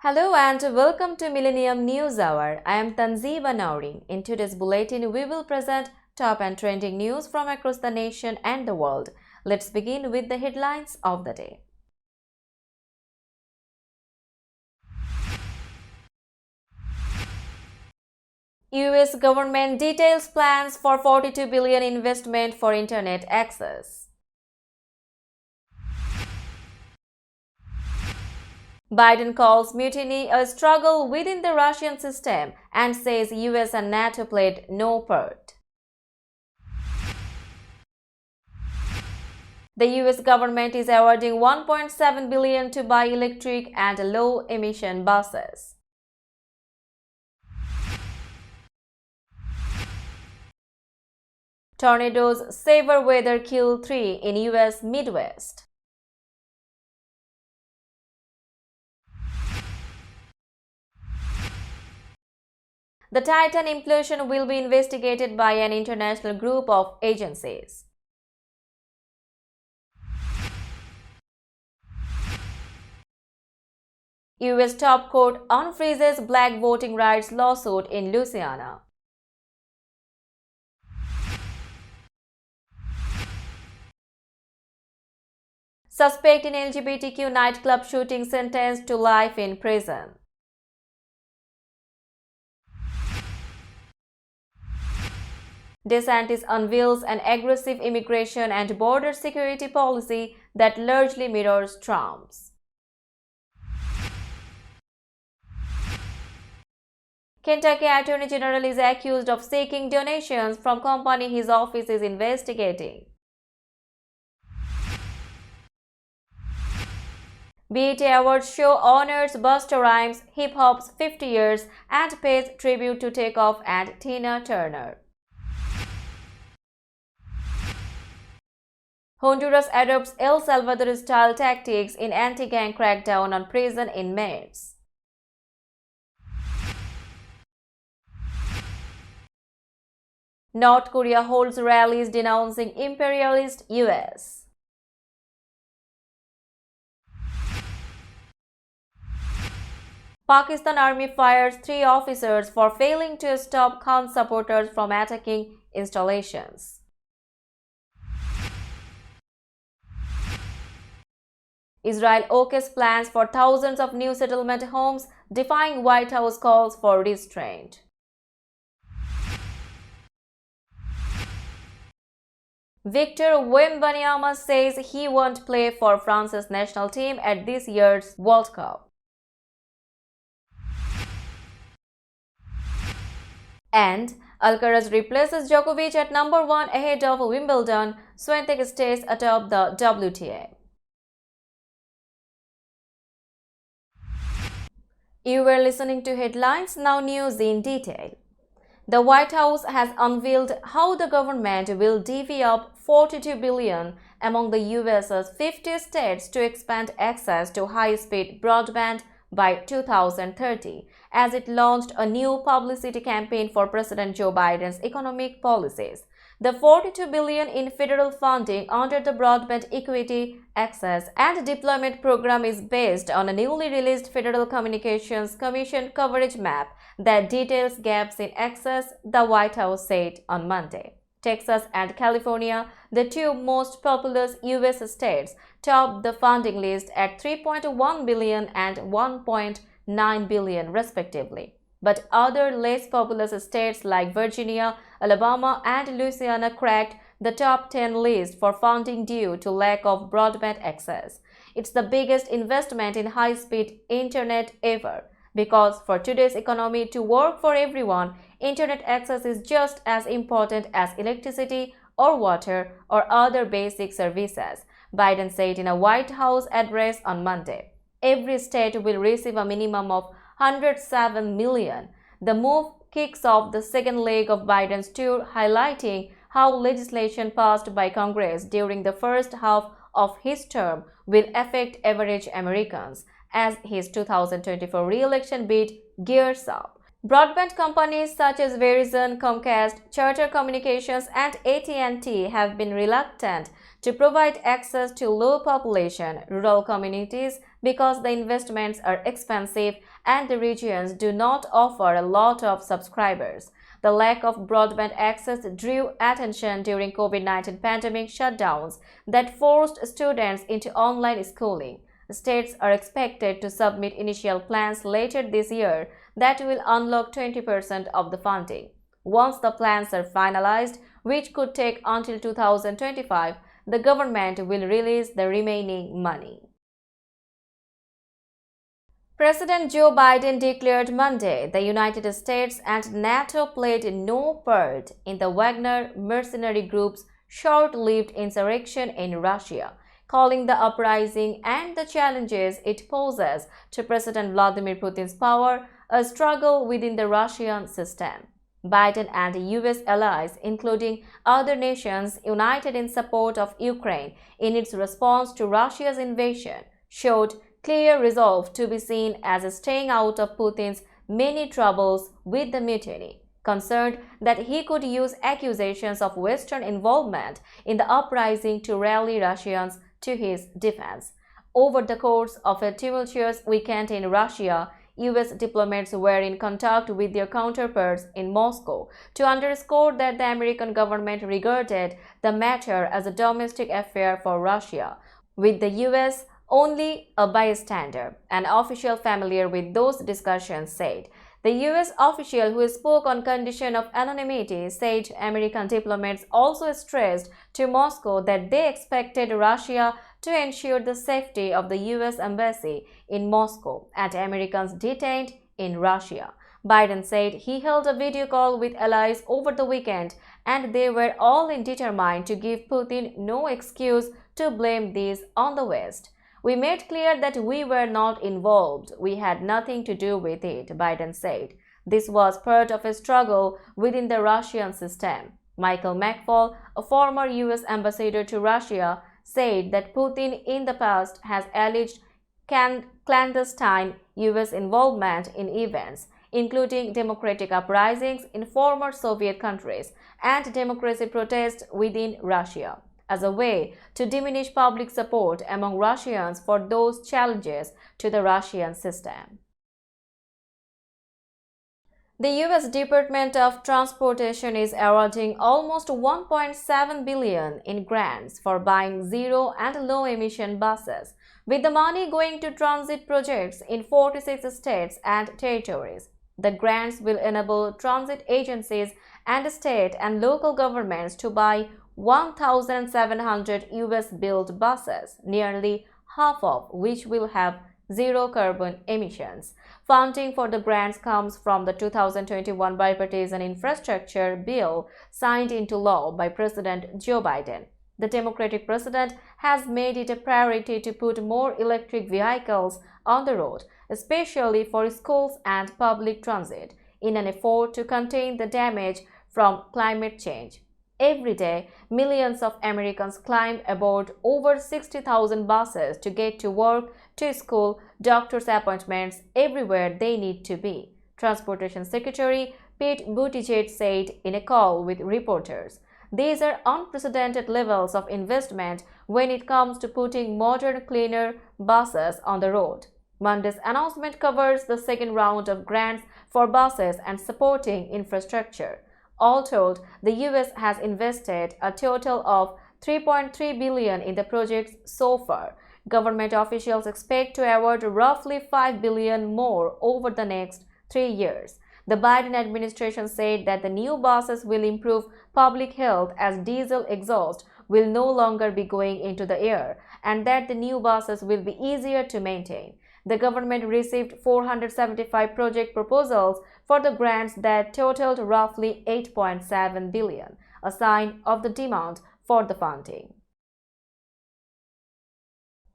Hello and welcome to Millennium News Hour. I am Tanziba Nawreen. In today's bulletin, we will present top and trending news from across the nation and the world. Let's begin with the headlines of the day. US government details plans for $42 billion investment for internet access. Biden calls mutiny a struggle within the Russian system and says US and NATO played no part. The US government is awarding $1.7 billion to buy electric and low-emission buses. Tornadoes, severe weather kill 3 in US Midwest. The Titan implosion will be investigated by an international group of agencies. US top court unfreezes black voting rights lawsuit in Louisiana. Suspect in LGBTQ nightclub shooting sentenced to life in prison. DeSantis unveils an aggressive immigration and border security policy that largely mirrors Trump's. Kentucky Attorney General is accused of seeking donations from company his office is investigating. BET Awards show honors Busta Rhymes' hip hop's 50 years and pays tribute to Takeoff and Tina Turner. Honduras adopts El Salvador-style tactics in anti-gang crackdown on prison inmates. North Korea holds rallies denouncing imperialist US. Pakistan Army fires 3 officers for failing to stop Khan supporters from attacking installations. Israel okay's plans for thousands of new settlement homes, defying White House calls for restraint. Victor Wembanyama says he won't play for France's national team at this year's World Cup. And Alcaraz replaces Djokovic at number 1 ahead of Wimbledon. Swiatek stays atop the WTA. You were listening to headlines, now news in detail. The White House has unveiled how the government will divvy up $42 billion among the US's 50 states to expand access to high-speed broadband by 2030, as it launched a new publicity campaign for President Joe Biden's economic policies. The $42 billion in federal funding under the Broadband Equity, Access and Deployment Program is based on a newly released Federal Communications Commission coverage map that details gaps in access, the White House said on Monday. Texas and California, the 2 most populous U.S. states, topped the funding list at $3.1 billion and $1.9 billion respectively. But other less populous states like Virginia, Alabama, and Louisiana cracked the top 10 list for funding due to lack of broadband access. It's the biggest investment in high-speed internet ever, because for today's economy to work for everyone, internet access is just as important as electricity or water or other basic services, Biden said in a White House address on Monday. Every state will receive a minimum of $107 million. The move kicks off the second leg of Biden's tour, highlighting how legislation passed by Congress during the first half of his term will affect average Americans as his 2024 re-election bid gears up. Broadband companies such as Verizon, Comcast, Charter Communications, and AT&T have been reluctant to provide access to low-population rural communities because the investments are expensive and the regions do not offer a lot of subscribers. The lack of broadband access drew attention during COVID-19 pandemic shutdowns that forced students into online schooling. States are expected to submit initial plans later this year that will unlock 20% of the funding. Once the plans are finalized, which could take until 2025, the government will release the remaining money. President Joe Biden declared Monday the United States and NATO played no part in the Wagner mercenary group's short-lived insurrection in Russia, calling the uprising and the challenges it poses to President Vladimir Putin's power a struggle within the Russian system. Biden and U.S. allies, including other nations united in support of Ukraine in its response to Russia's invasion, showed clear resolve to be seen as staying out of Putin's many troubles with the mutiny, concerned that he could use accusations of Western involvement in the uprising to rally Russians to his defense. Over the course of a tumultuous weekend in Russia, U.S. diplomats were in contact with their counterparts in Moscow to underscore that the American government regarded the matter as a domestic affair for Russia, with the U.S. only a bystander. An official familiar with those discussions said. The U.S. official who spoke on condition of anonymity said American diplomats also stressed to Moscow that they expected Russia to ensure the safety of the U.S. embassy in Moscow and Americans detained in Russia. Biden said he held a video call with allies over the weekend and they were all determined to give Putin no excuse to blame this on the West. We made clear that we were not involved. We had nothing to do with it, Biden said. This was part of a struggle within the Russian system. Michael McFaul, a former U.S. ambassador to Russia, said that Putin in the past has alleged clandestine U.S. involvement in events, including democratic uprisings in former Soviet countries and democracy protests within Russia, as a way to diminish public support among Russians for those challenges to the Russian system. The U.S. Department of Transportation is awarding almost $1.7 billion in grants for buying zero and low-emission buses, with the money going to transit projects in 46 states and territories. The grants will enable transit agencies and state and local governments to buy 1,700 U.S.-built buses, nearly half of which will have zero carbon emissions. Funding for the grants comes from the 2021 bipartisan infrastructure bill signed into law by President Joe Biden. The Democratic president has made it a priority to put more electric vehicles on the road, especially for schools and public transit, in an effort to contain the damage from climate change. Every day, millions of Americans climb aboard over 60,000 buses to get to work, to school, doctor's appointments, everywhere they need to be, Transportation Secretary Pete Buttigieg said in a call with reporters. These are unprecedented levels of investment when it comes to putting modern, cleaner buses on the road. Monday's announcement covers the second round of grants for buses and supporting infrastructure. All told, the U.S. has invested a total of $3.3 billion in the projects so far. Government officials expect to award roughly $5 billion more over the next 3 years. The Biden administration said that the new buses will improve public health as diesel exhaust will no longer be going into the air and that the new buses will be easier to maintain. The government received 475 project proposals for the grants that totaled roughly $8.7 billion, a sign of the demand for the funding.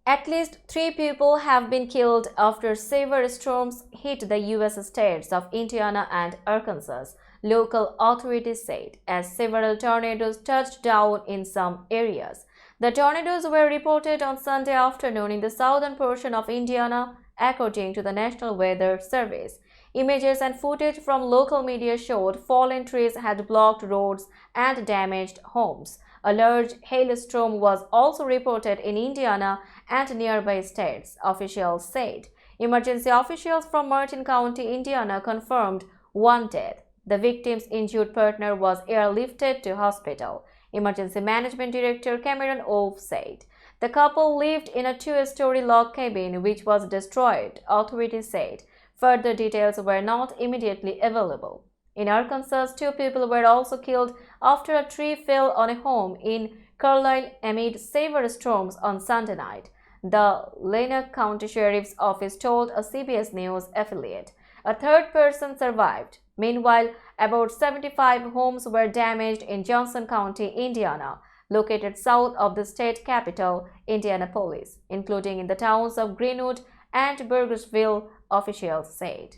At least 3 people have been killed after severe storms hit the U.S. states of Indiana and Arkansas, local authorities said, as several tornadoes touched down in some areas. The tornadoes were reported on Sunday afternoon in the southern portion of Indiana, according to the National Weather Service. Images and footage from local media showed fallen trees had blocked roads and damaged homes. A large hailstorm was also reported in Indiana and nearby states, officials said. Emergency officials from Martin County, Indiana confirmed one death. The victim's injured partner was airlifted to hospital. Emergency Management Director Cameron Ove said. The couple lived in a two-story log cabin which was destroyed, authorities said. Further details were not immediately available. In Arkansas, 2 people were also killed after a tree fell on a home in Carlisle amid severe storms on Sunday night, the Lenox County Sheriff's Office told a CBS News affiliate. A third person survived. Meanwhile, about 75 homes were damaged in Johnson County, Indiana, located south of the state capital, Indianapolis, including in the towns of Greenwood and Burgersville, officials said.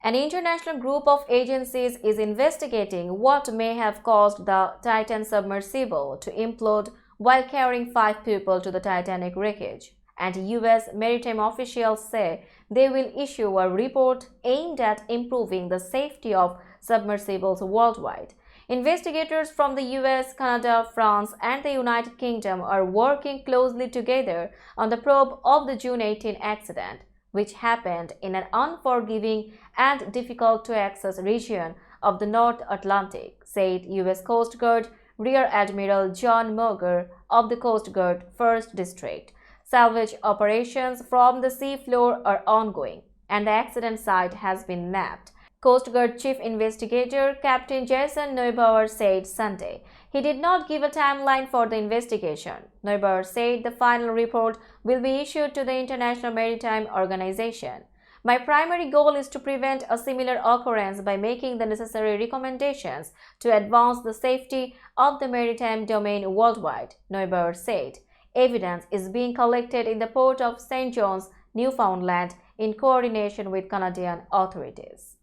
An international group of agencies is investigating what may have caused the Titan submersible to implode while carrying 5 people to the Titanic wreckage, and U.S. maritime officials say they will issue a report aimed at improving the safety of submersibles worldwide. Investigators from the US, Canada, France, and the United Kingdom are working closely together on the probe of the June 18 accident, which happened in an unforgiving and difficult-to-access region of the North Atlantic, said U.S. Coast Guard Rear Admiral John Moger of the Coast Guard 1st District. Salvage operations from the seafloor are ongoing, and the accident site has been mapped. Coast Guard Chief Investigator Captain Jason Neubauer said Sunday. He did not give a timeline for the investigation. Neubauer said the final report will be issued to the International Maritime Organization. My primary goal is to prevent a similar occurrence by making the necessary recommendations to advance the safety of the maritime domain worldwide, Neubauer said. Evidence is being collected in the port of St. John's, Newfoundland, in coordination with Canadian authorities.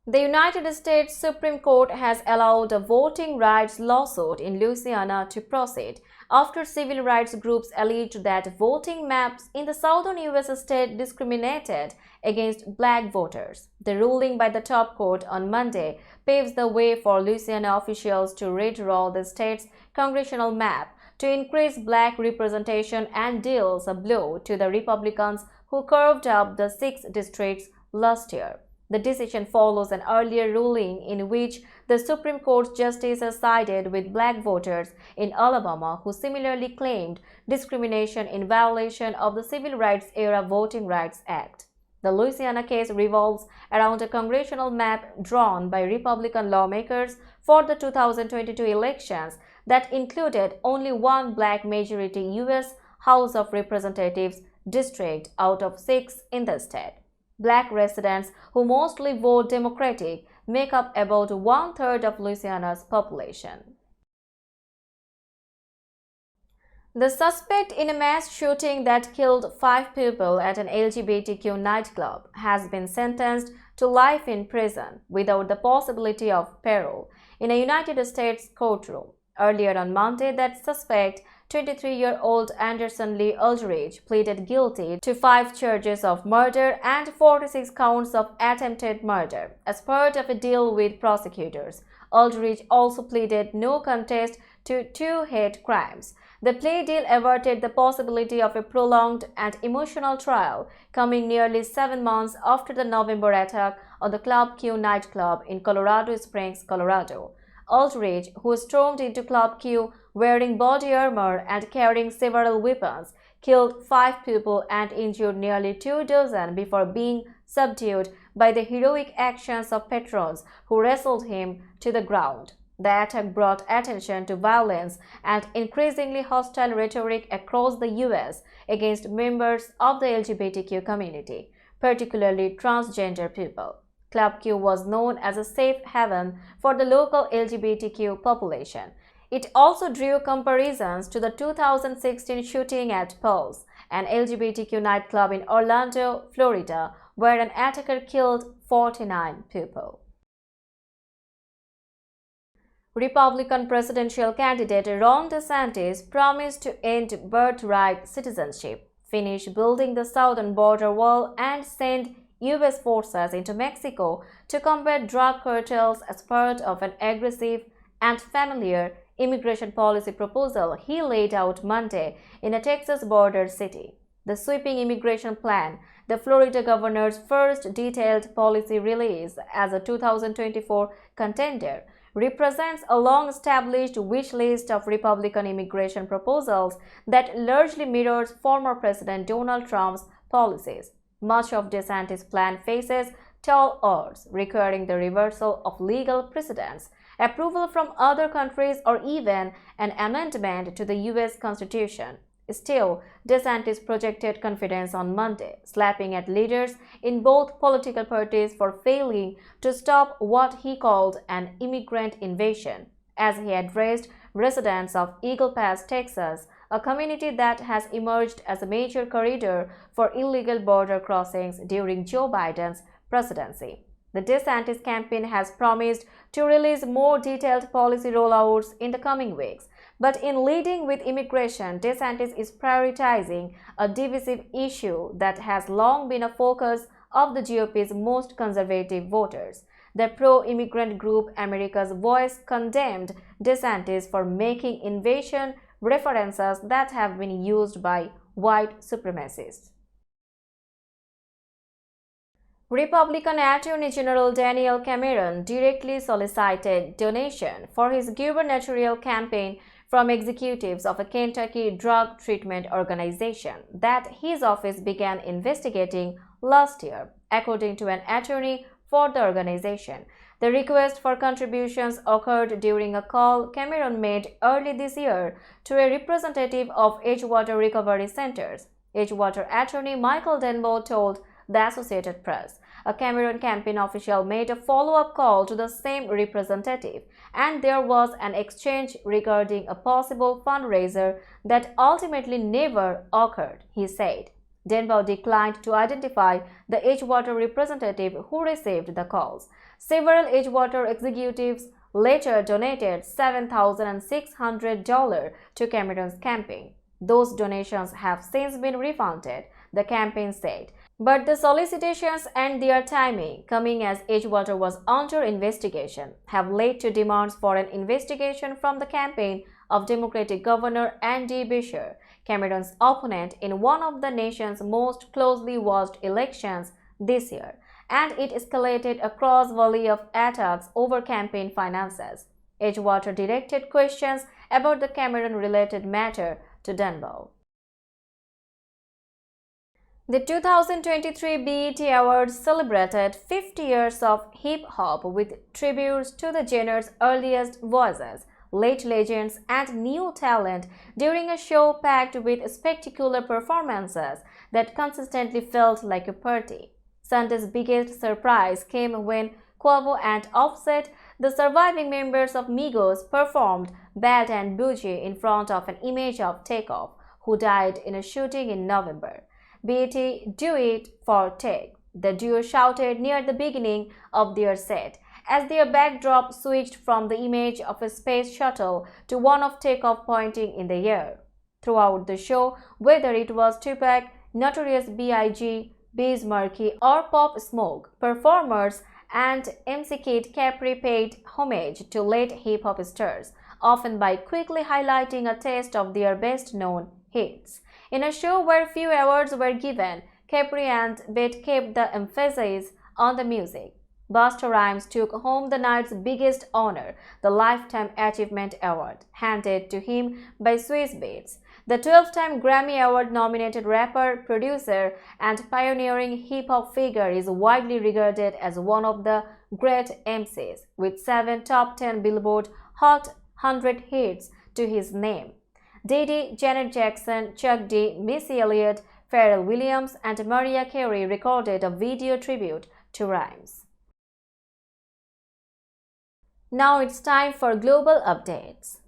The United States Supreme Court has allowed a voting rights lawsuit in Louisiana to proceed after civil rights groups alleged that voting maps in the southern U.S. state discriminated against black voters. The ruling by the top court on Monday paves the way for Louisiana officials to redraw the state's congressional map to increase black representation and deals a blow to the Republicans who carved up the 6 districts last year. The decision follows an earlier ruling in which the Supreme Court justices sided with black voters in Alabama who similarly claimed discrimination in violation of the Civil Rights-era Voting Rights Act. The Louisiana case revolves around a congressional map drawn by Republican lawmakers for the 2022 elections that included only one black majority U.S. House of Representatives district out of 6 in the state. Black residents, who mostly vote Democratic, make up about 1/3 of Louisiana's population. The suspect in a mass shooting that killed 5 people at an LGBTQ nightclub has been sentenced to life in prison without the possibility of parole in a United States courtroom. Earlier on Monday, that suspect, 23-year-old Anderson Lee Aldridge, pleaded guilty to 5 charges of murder and 46 counts of attempted murder as part of a deal with prosecutors. Aldridge also pleaded no contest to 2 hate crimes. The plea deal averted the possibility of a prolonged and emotional trial, coming nearly 7 months after the November attack on the Club Q nightclub in Colorado Springs, Colorado. Aldridge, who stormed into Club Q wearing body armor and carrying several weapons, killed 5 people and injured nearly 2 dozen before being subdued by the heroic actions of patrons who wrestled him to the ground. The attack brought attention to violence and increasingly hostile rhetoric across the U.S. against members of the LGBTQ community, particularly transgender people. Club Q was known as a safe haven for the local LGBTQ population. It also drew comparisons to the 2016 shooting at Pulse, an LGBTQ nightclub in Orlando, Florida, where an attacker killed 49 people. Republican presidential candidate Ron DeSantis promised to end birthright citizenship finish building the southern border wall, and send U.S. forces into Mexico to combat drug cartels as part of an aggressive and familiar immigration policy proposal he laid out Monday in a Texas border city. The sweeping immigration plan, the Florida governor's first detailed policy release as a 2024 contender, represents a long-established wish list of Republican immigration proposals that largely mirrors former President Donald Trump's policies. Much of DeSantis' plan faces tall odds, requiring the reversal of legal precedents, approval from other countries, or even an amendment to the U.S. Constitution. Still, DeSantis projected confidence on Monday, slapping at leaders in both political parties for failing to stop what he called an immigrant invasion, as he addressed residents of Eagle Pass, Texas, a community that has emerged as a major corridor for illegal border crossings during Joe Biden's presidency. The DeSantis campaign has promised to release more detailed policy rollouts in the coming weeks. But in leading with immigration, DeSantis is prioritizing a divisive issue that has long been a focus of the GOP's most conservative voters. The pro-immigrant group America's Voice condemned DeSantis for making invasion references that have been used by white supremacists. Republican Attorney General Daniel Cameron directly solicited donation for his gubernatorial campaign from executives of a Kentucky drug treatment organization that his office began investigating last year, according to an attorney for the organization. The request for contributions occurred during a call Cameron made early this year to a representative of Edgewater recovery centers. Edgewater attorney Michael Denbo told the Associated Press. A Cameron campaign official made a follow-up call to the same representative, and there was an exchange regarding a possible fundraiser that ultimately never occurred, he said. Denbo declined to identify the Edgewater representative who received the calls. Several Edgewater executives later donated $7,600 to Cameron's campaign. Those donations have since been refunded, the campaign said. But the solicitations and their timing, coming as Edgewater was under investigation, have led to demands for an investigation from the campaign of Democratic Governor Andy Beshear, Cameron's opponent in one of the nation's most closely watched elections this year, and it escalated a cross-volley of attacks over campaign finances. Edgewater directed questions about the Cameron-related matter to Denbo. The 2023 BET Awards celebrated 50 years of hip-hop with tributes to the genre's earliest voices, late legends, and new talent during a show packed with spectacular performances that consistently felt like a party. Sunday's biggest surprise came when Quavo and Offset, the surviving members of Migos, performed Bad and Bougie in front of an image of Takeoff, who died in a shooting in November. BET Do It for Take, the duo shouted near the beginning of their set, as their backdrop switched from the image of a space shuttle to one of Takeoff pointing in the air. Throughout the show, whether it was Tupac, Notorious B.I.G., Biz Markie, or Pop Smoke, performers and MC Kid Capri paid homage to late hip-hop stars, often by quickly highlighting a taste of their best-known hits. In a show where few awards were given, Capri and Bet kept the emphasis on the music. Busta Rhymes took home the night's biggest honor, the Lifetime Achievement Award, handed to him by Swizz Beatz. The 12-time Grammy Award-nominated rapper, producer, and pioneering hip-hop figure is widely regarded as one of the great MCs, with 7 top 10 Billboard Hot 100 hits to his name. Diddy, Janet Jackson, Chuck D, Missy Elliott, Pharrell Williams, and Mariah Carey recorded a video tribute to Rhymes. Now it's time for global updates.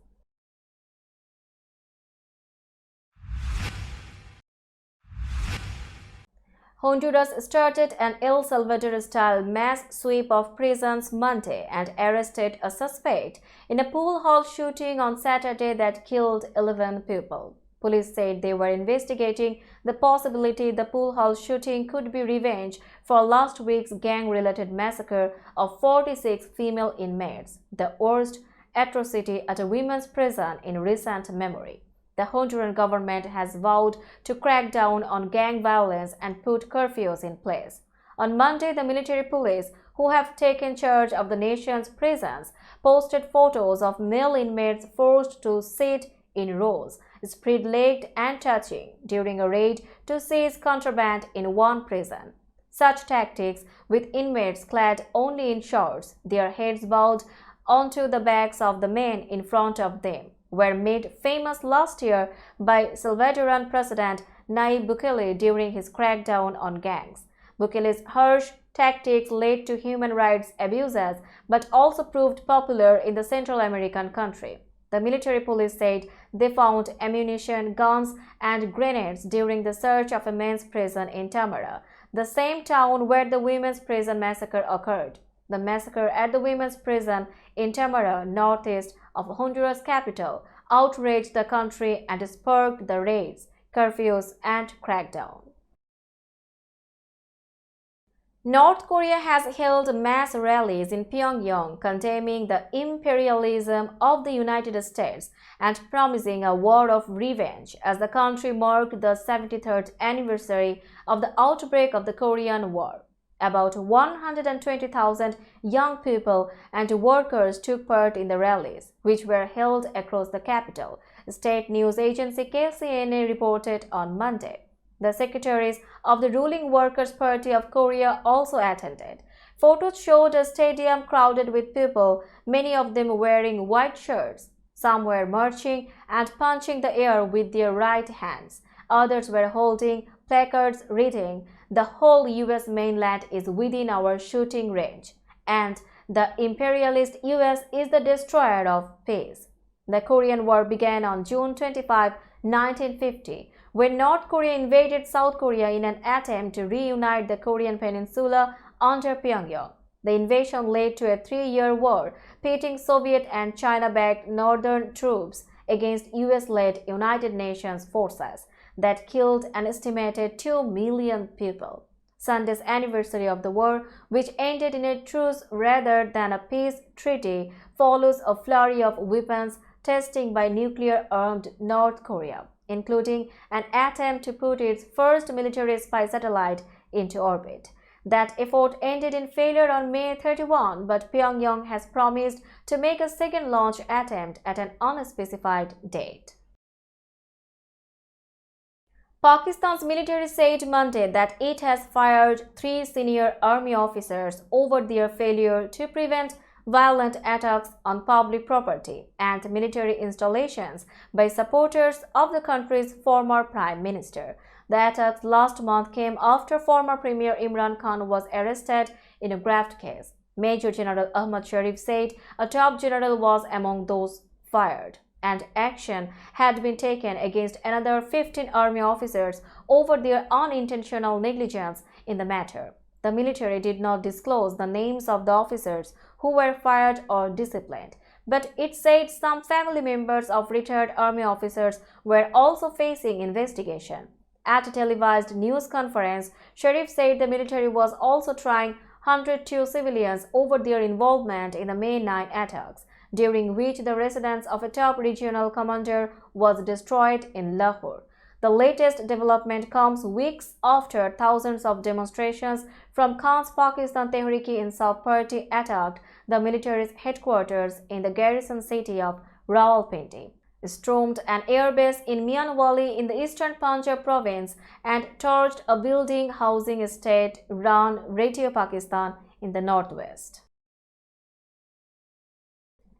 Honduras started an El Salvador-style mass sweep of prisons Monday and arrested a suspect in a pool hall shooting on Saturday that killed 11 people. Police said they were investigating the possibility the pool house shooting could be revenge for last week's gang-related massacre of 46 female inmates, the worst atrocity at a women's prison in recent memory. The Honduran government has vowed to crack down on gang violence and put curfews in place. On Monday, the military police, who have taken charge of the nation's prisons, posted photos of male inmates forced to sit in rows, spread-legged and touching, during a raid to seize contraband in one prison. Such tactics, with inmates clad only in shorts, their heads bowed onto the backs of the men in front of them, were made famous last year by Salvadoran President Nayib Bukele during his crackdown on gangs. Bukele's harsh tactics led to human rights abuses but also proved popular in the Central American country. The military police said they found ammunition, guns, and grenades during the search of a men's prison in Tamara, the same town where the women's prison massacre occurred. The massacre at the women's prison in Tamara, northeast of Honduras capital, outraged the country and sparked the raids, curfews, and crackdown. North Korea has held mass rallies in Pyongyang condemning the imperialism of the United States and promising a war of revenge as the country marked the 73rd anniversary of the outbreak of the Korean War. About 120,000 young people and workers took part in the rallies, which were held across the capital, state news agency KCNA reported on Monday. The secretaries of the ruling Workers' Party of Korea also attended. Photos showed a stadium crowded with people, many of them wearing white shirts. Some were marching and punching the air with their right hands. Others were holding placards reading, "The whole US mainland is within our shooting range," and "The imperialist US is the destroyer of peace." The Korean War began on June 25, 1950, when North Korea invaded South Korea in an attempt to reunite the Korean peninsula under Pyongyang. The invasion led to a 3-year war, pitting Soviet and China-backed northern troops against US-led United Nations forces that killed an estimated 2 million people. Sunday's anniversary of the war, which ended in a truce rather than a peace treaty, follows a flurry of weapons testing by nuclear-armed North Korea, including an attempt to put its first military spy satellite into orbit. That effort ended in failure on May 31, but Pyongyang has promised to make a second launch attempt at an unspecified date. Pakistan's military said Monday that it has fired 3 senior army officers over their failure to prevent violent attacks on public property and military installations by supporters of the country's former prime minister. The attacks last month came after former Premier Imran Khan was arrested in a graft case. Major General Ahmad Sharif said a top general was among those fired, and action had been taken against another 15 army officers over their unintentional negligence in the matter. The military did not disclose the names of the officers who were fired or disciplined, but it said some family members of retired army officers were also facing investigation. At a televised news conference, Sharif said the military was also trying 102 civilians over their involvement in the May 9 attacks, during which the residence of a top regional commander was destroyed in Lahore. The latest development comes weeks after thousands of demonstrations from Khan's Pakistan Tehreek-e-Insaf party attacked the military's headquarters in the garrison city of Rawalpindi, stormed an airbase in Mian Valley in the eastern Punjab province, and torched a building housing state-run Radio Pakistan in the northwest.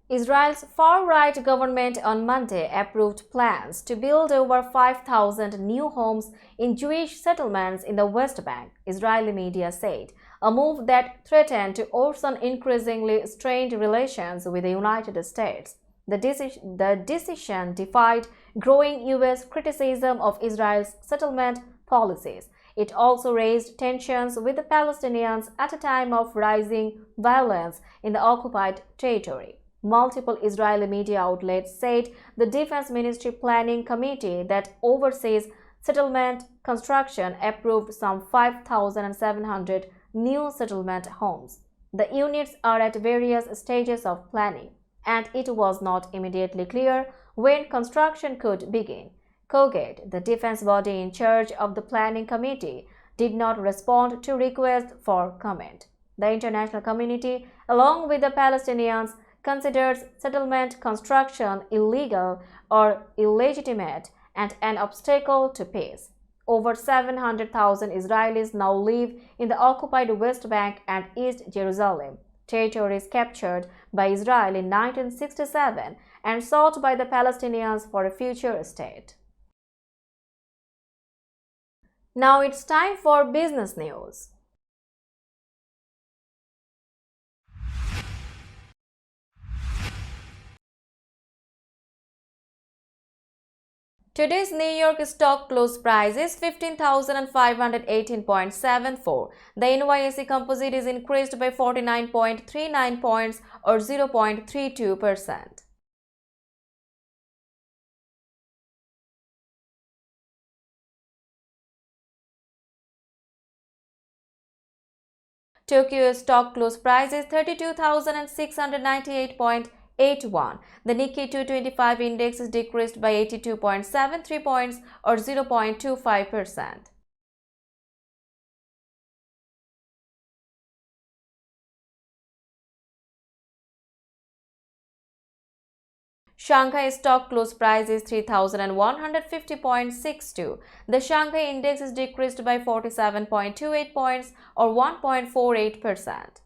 Israel's far-right government on Monday approved plans to build over 5,000 new homes in Jewish settlements in the West Bank, Israeli media said, a move that threatened to worsen increasingly strained relations with the United States. The decision defied growing U.S. criticism of Israel's settlement policies. It also raised tensions with the Palestinians at a time of rising violence in the occupied territory. Multiple Israeli media outlets said the Defense Ministry Planning Committee that oversees settlement construction approved some 5,700 new settlement homes. The units are at various stages of planning, and it was not immediately clear when construction could begin. COGAT, the defense body in charge of the planning committee, did not respond to requests for comment. The international community, along with the Palestinians, considers settlement construction illegal or illegitimate and an obstacle to peace. Over 700,000 Israelis now live in the occupied West Bank and East Jerusalem, territories captured by Israel in 1967 and sought by the Palestinians for a future state. Now it's time for business news. Today's New York stock close price is 15,518.74. The NYSE Composite is increased by 49.39 points or 0.32%. Tokyo stock close price is 32,698.81. The Nikkei 225 index is decreased by 82.73 points or 0.25%. Shanghai stock close price is 3,150.62. The Shanghai index is decreased by 47.28 points or 1.48%.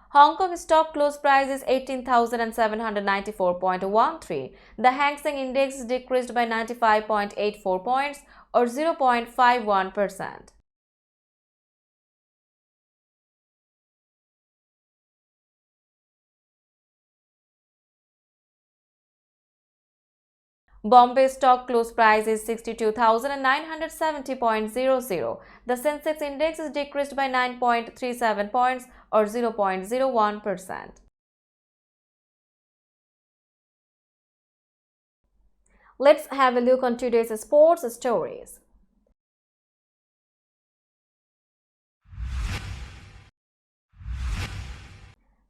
Hong Kong stock close price is 18,794.13. The Hang Seng index is decreased by 95.84 points or 0.51%. Bombay stock close price is 62,970.00. The Sensex index is decreased by 9.37 points or 0.01%. Let's have a look on today's sports stories.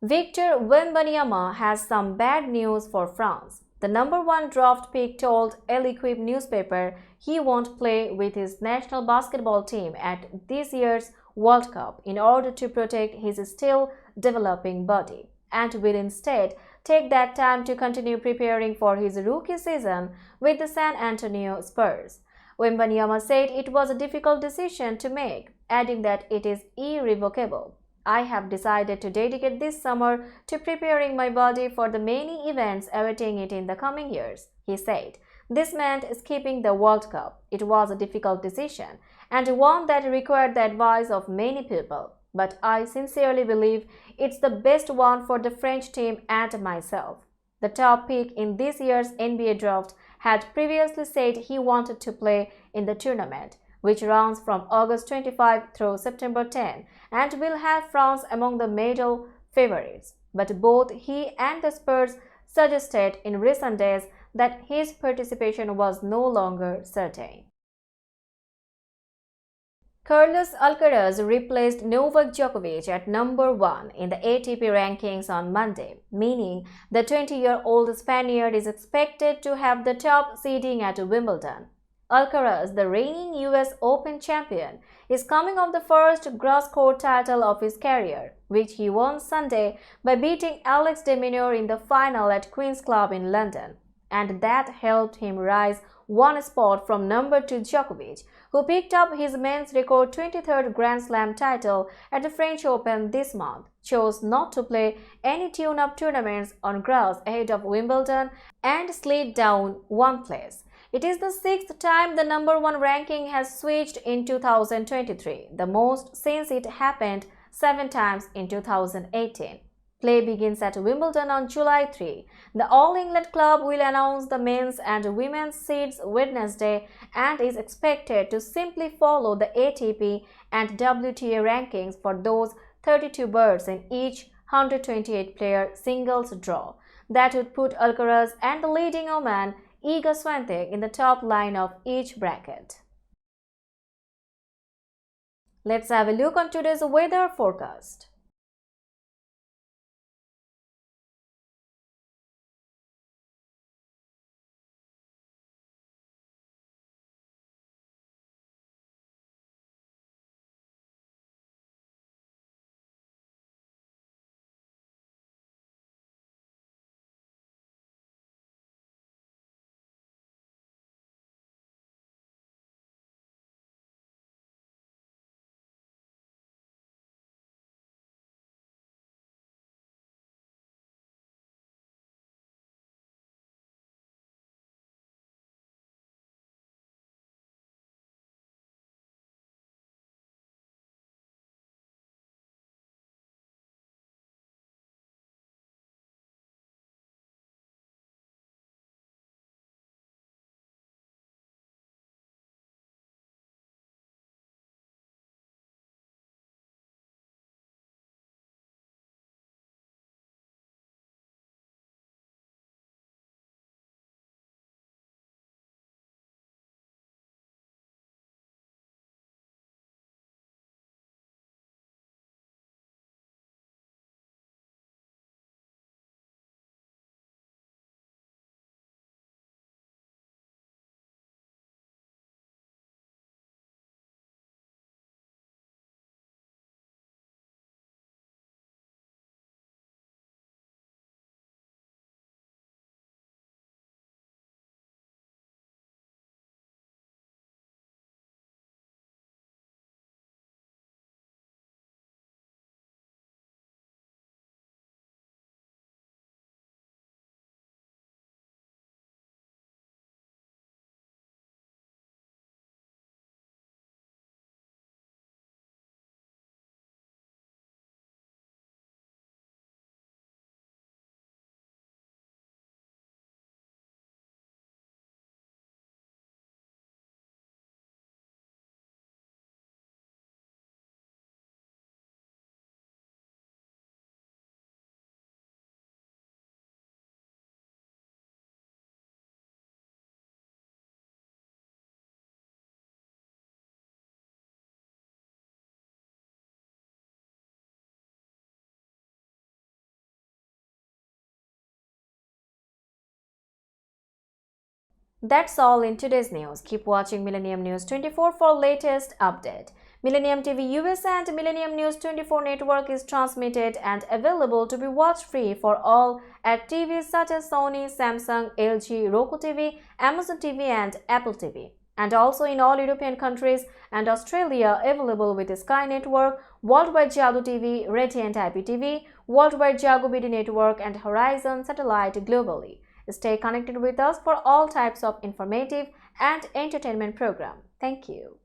Victor Wembanyama has some bad news for France. The #1 draft pick told L'Equipe newspaper he won't play with his national basketball team at this year's World Cup in order to protect his still developing body, and will instead take that time to continue preparing for his rookie season with the San Antonio Spurs. Wembanyama said it was a difficult decision to make, adding that it is irrevocable. I have decided to dedicate this summer to preparing my body for the many events awaiting it in the coming years, he said. This meant skipping the World Cup. It was a difficult decision and one that required the advice of many people. But I sincerely believe it's the best one for the French team and myself. The top pick in this year's NBA draft had previously said he wanted to play in the tournament, which runs from August 25 through September 10 and will have France among the medal favorites. But both he and the Spurs suggested in recent days that his participation was no longer certain. Carlos Alcaraz replaced Novak Djokovic at #1 in the ATP rankings on Monday, meaning the 20-year-old Spaniard is expected to have the top seeding at Wimbledon. Alcaraz, the reigning US Open champion, is coming off the first grass-court title of his career, which he won Sunday by beating Alex de Minaur in the final at Queen's Club in London, and that helped him rise one spot from #2 Djokovic, who picked up his men's record 23rd Grand Slam title at the French Open this month, chose not to play any tune-up tournaments on grass ahead of Wimbledon, and slid down one place. It is the sixth time the #1 ranking has switched in 2023, the most since it happened 7 times in 2018. Play begins at Wimbledon on July 3. The All England club will announce the men's and women's seeds Wednesday and is expected to simply follow the ATP and WTA rankings for those 32 berths in each 128-player singles draw. That would put Alcaraz and the leading Oman Iga Swiatek in the top line of each bracket. Let's have a look on today's weather forecast. That's all in today's news. Keep watching Millennium News 24 for latest update. Millennium TV US and Millennium News 24 network is transmitted and available to be watched free for all at TVs such as Sony, Samsung, LG, Roku TV, Amazon TV and Apple TV. And also in all European countries and Australia available with Sky Network, Worldwide Jago TV, Radiant IPTV, Worldwide Jago BD Network and Horizon Satellite globally. Stay connected with us for all types of informative and entertainment program. Thank you.